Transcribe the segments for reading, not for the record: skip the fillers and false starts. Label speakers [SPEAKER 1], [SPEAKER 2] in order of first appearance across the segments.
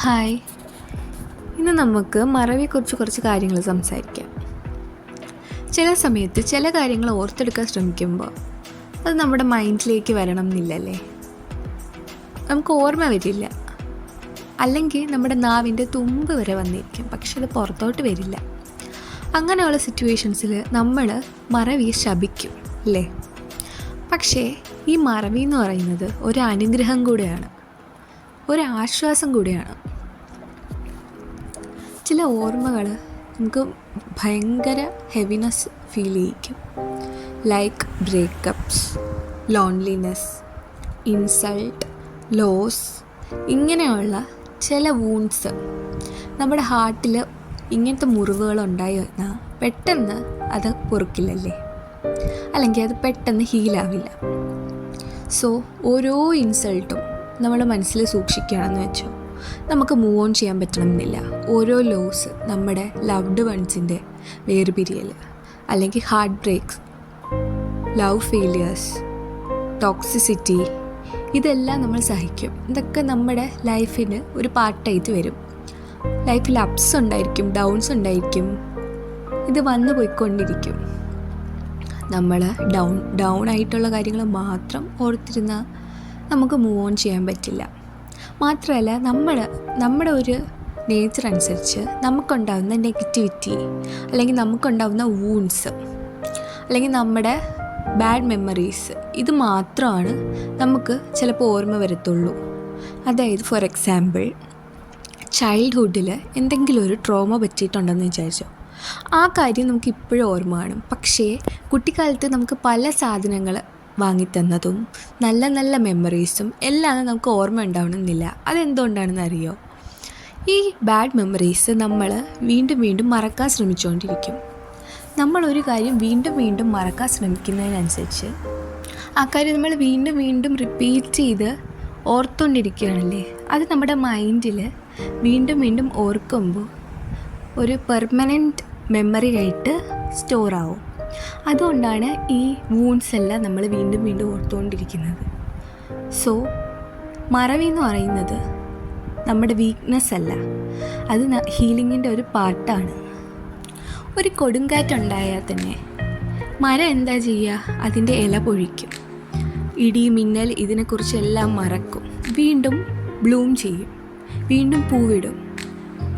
[SPEAKER 1] Hi. ഇന്ന് നമുക്ക് മറവിയെക്കുറിച്ച് കുറച്ച് കാര്യങ്ങൾ സംസാരിക്കാം. ചില സമയത്ത് ചില കാര്യങ്ങൾ ഓർത്തെടുക്കാൻ ശ്രമിക്കുമ്പോൾ അത് നമ്മുടെ മൈൻഡിലേക്ക് വരണം എന്നില്ലല്ലേ, നമുക്ക് ഓർമ്മ വരില്ല. അല്ലെങ്കിൽ നമ്മുടെ നാവിൻ്റെ തുമ്പ് വരെ വന്നിരിക്കും, പക്ഷെ അത് പുറത്തോട്ട് വരില്ല. അങ്ങനെയുള്ള സിറ്റുവേഷൻസിൽ നമ്മൾ മറവിയെ ശപിക്കും അല്ലേ. പക്ഷേ ഈ മറവി എന്ന് പറയുന്നത് ഒരു അനുഗ്രഹം കൂടെയാണ്, ഒരു ആശ്വാസം കൂടിയാണ്. ചില ഓർമ്മകൾ നമുക്ക് ഭയങ്കര ഹെവിനെസ് ഫീൽ ചെയ്യിക്കും. Like breakups, loneliness, insult, loss, ഇങ്ങനെയുള്ള ചില വൂൺസ് നമ്മുടെ ഹാർട്ടിൽ ഇങ്ങനത്തെ മുറിവുകളുണ്ടായി വന്നാൽ പെട്ടെന്ന് അത് പൊറുക്കില്ലല്ലേ, അല്ലെങ്കിൽ അത് പെട്ടെന്ന് ഹീലാവില്ല. സോ ഓരോ ഇൻസൾട്ടും നമ്മുടെ മനസ്സിൽ സൂക്ഷിക്കുകയാണെന്ന് വെച്ചോ, നമുക്ക് മൂവ് ഓൺ ചെയ്യാൻ പറ്റണമെന്നില്ല. ഓരോ ലോസ്, നമ്മുടെ ലവ്ഡ് വൺസിൻ്റെ വേർപിരിയൽ, അല്ലെങ്കിൽ heart breaks, love failures, toxicity, ഇതെല്ലാം നമ്മൾ സഹിക്കും. ഇതൊക്കെ നമ്മുടെ ലൈഫിന് ഒരു പാർട്ടായിട്ട് വരും. ലൈഫിൽ അപ്സ് ഉണ്ടായിരിക്കും, ഡൗൺസ് ഉണ്ടായിരിക്കും, ഇത് വന്നു പോയിക്കൊണ്ടിരിക്കും. നമ്മൾ ഡൗൺ ആയിട്ടുള്ള കാര്യങ്ങൾ മാത്രം ഓർത്തിരുന്നാൽ നമുക്ക് മൂവ് ഓൺ ചെയ്യാൻ പറ്റില്ല. മാത്രമല്ല നമ്മുടെ ഒരു നേച്ചർ അനുസരിച്ച് നമുക്കുണ്ടാകുന്ന നെഗറ്റിവിറ്റി, അല്ലെങ്കിൽ നമുക്കുണ്ടാകുന്ന വൂൺസ്, അല്ലെങ്കിൽ നമ്മുടെ ബാഡ് മെമ്മറീസ്, ഇത് മാത്രമാണ് നമുക്ക് ചിലപ്പോൾ ഓർമ്മ വരത്തുള്ളൂ. അതായത് ഫോർ എക്സാമ്പിൾ, ചൈൽഡ്ഹുഡിൽ എന്തെങ്കിലും ഒരു ട്രോമ പറ്റിയിട്ടുണ്ടെന്ന് വിചാരിച്ചോ, ആ കാര്യം നമുക്ക് ഇപ്പോഴും ഓർമ്മ കാണും. പക്ഷേ കുട്ടിക്കാലത്ത് നമുക്ക് പല സാധനങ്ങൾ വാങ്ങിത്തന്നതും നല്ല നല്ല മെമ്മറീസും എല്ലാം നമുക്ക് ഓർമ്മ ഉണ്ടാവണമെന്നില്ല. അതെന്തുകൊണ്ടാണെന്ന് അറിയോ? ഈ ബാഡ് മെമ്മറീസ് നമ്മൾ വീണ്ടും വീണ്ടും മറക്കാൻ ശ്രമിച്ചുകൊണ്ടിരിക്കും. നമ്മളൊരു കാര്യം വീണ്ടും വീണ്ടും മറക്കാൻ ശ്രമിക്കുന്നതിനനുസരിച്ച് ആ കാര്യം നമ്മൾ വീണ്ടും വീണ്ടും റിപ്പീറ്റ് ചെയ്ത് ഓർത്തുകൊണ്ടിരിക്കുകയാണല്ലേ, അത് നമ്മുടെ മൈൻഡിൽ വീണ്ടും വീണ്ടും ഓർക്കുമ്പോൾ ഒരു പെർമനൻറ്റ് മെമ്മറി ആയിട്ട് സ്റ്റോർ ആവും. അതുകൊണ്ടാണ് ഈ വൂൺസ് എല്ലാം നമ്മൾ വീണ്ടും വീണ്ടും ഓർത്തുകൊണ്ടിരിക്കുന്നത്. സോ മറവി എന്ന് പറയുന്നത് നമ്മുടെ വീക്ക്നെസ് അല്ല, അത് ഹീലിങ്ങിൻ്റെ ഒരു പാർട്ടാണ്. ഒരു കൊടുങ്കാറ്റുണ്ടായാൽ തന്നെ മരം എന്താ ചെയ്യുക? അതിൻ്റെ ഇല പൊഴിക്കും, ഇടി മിന്നൽ ഇതിനെക്കുറിച്ചെല്ലാം മറക്കും, വീണ്ടും ബ്ലൂം ചെയ്യും, വീണ്ടും പൂവിടും,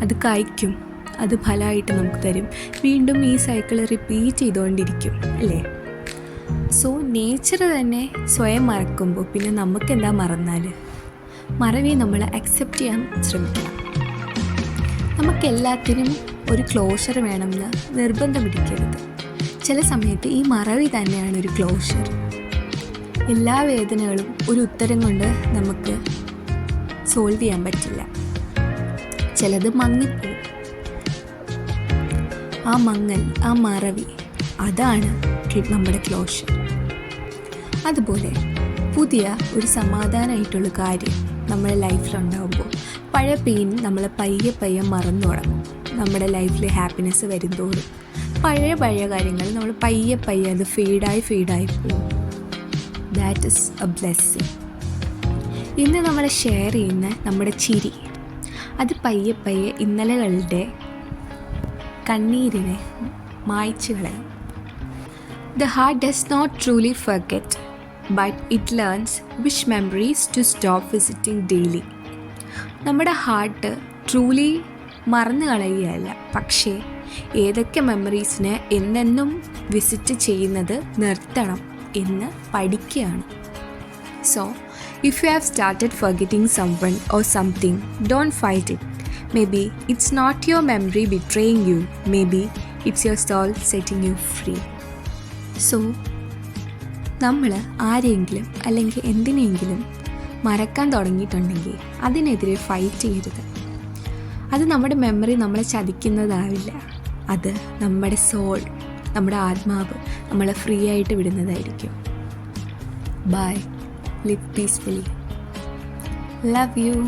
[SPEAKER 1] അത് കായ്ക്കും, അത് ഫലമായിട്ട് നമുക്ക് തരും. വീണ്ടും ഈ സൈക്കിൾ റിപ്പീറ്റ് ചെയ്തുകൊണ്ടിരിക്കും അല്ലേ. സോ നേച്ചർ തന്നെ സ്വയം മറക്കുമ്പോൾ പിന്നെ നമുക്കെന്താ മറന്നാൽ? മറവിയെ നമ്മൾ അക്സെപ്റ്റ് ചെയ്യാൻ ശ്രമിക്കണം. നമുക്കെല്ലാത്തിനും ഒരു ക്ലോഷർ വേണമെന്ന് നിർബന്ധം പിടിക്കരുത്. ചില സമയത്ത് ഈ മറവി തന്നെയാണ് ഒരു ക്ലോഷർ. എല്ലാ വേദനകളും ഒരു ഉത്തരം കൊണ്ട് നമുക്ക് സോൾവ് ചെയ്യാൻ പറ്റില്ല. ചിലത് മങ്ങിപ്പോവും. ആ മങ്ങൽ, ആ മറവി, അതാണ് നമ്മുടെ ക്ലോഷർ. അതുപോലെ പുതിയ ഒരു സമാധാനമായിട്ടുള്ള കാര്യം നമ്മുടെ ലൈഫിലുണ്ടാകുമ്പോൾ പഴയ പെയിൻ നമ്മൾ പയ്യെ പയ്യെ മറന്നു തുടങ്ങും. നമ്മുടെ ലൈഫിൽ ഹാപ്പിനെസ് വരുന്തോറും പഴയ കാര്യങ്ങൾ നമ്മൾ പയ്യെ അത് ഫീഡായി പോകും. That is A blessing. ഇന്ന് നമ്മൾ ഷെയർ ചെയ്യുന്ന നമ്മുടെ ചിരി, അത് പയ്യെ ഇന്നലകളുടെ കണ്ണീരിനെ മായ്ച്ചു കളയും. The heart does not truly forget, but it learns which memories to stop visiting daily. നമ്മുടെ ഹാർട്ട് ട്രൂലി മറന്നു കളയുകയല്ല, പക്ഷേ ഏതൊക്കെ മെമ്മറീസിനെ എന്നെന്നും വിസിറ്റ് ചെയ്യുന്നത് നിർത്തണം എന്ന് പഠിക്കുകയാണ്. So, if you have started forgetting someone or something, don't fight it. Maybe it's not your memory betraying you. Maybe it's your soul setting you free. So, നമ്മൾ ആരെങ്കിലും അല്ലെങ്കിൽ എന്തിനെങ്കിലും മറക്കാൻ തുടങ്ങിയിട്ടുണ്ടെങ്കിൽ അതിനെതിരെ ഫൈറ്റ് ചെയ്യരുത്. അത് നമ്മുടെ മെമ്മറി നമ്മളെ ചതിക്കുന്നതാവില്ല. അത് നമ്മുടെ സോൾ, നമ്മുടെ ആത്മാവ് നമ്മളെ ഫ്രീ ആയിട്ട് വിടുന്നതായിരിക്കും. By. Live peacefully. Love you.